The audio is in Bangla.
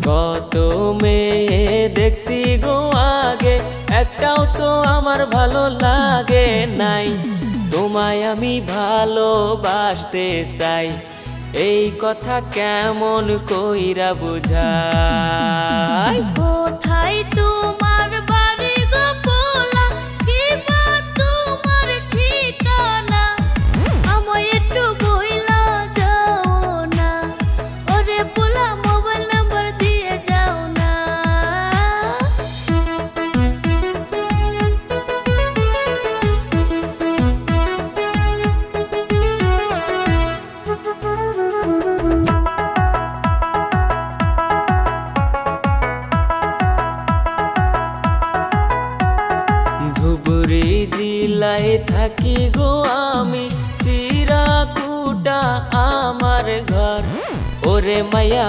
কত মেয়ে দেখছি গো আগে, একটাও তো আমার ভালো লাগে নাই। তোমায় আমি ভালোবাসতে চাই, এই কথা কেমন কইরা বুঝাই। কোথায় তোমার বাড়ি গো পোলা, কি বা তোমার ঠিকানা? আমায় একটু বইলা যাও না, ওরে পোলা মোবাইল নাম্বার দিয়ে যাও না। ধুবুরি জিলায় থাকি গো আমি, চিরাকুটা আমার ঘর। ওরে মাইয়া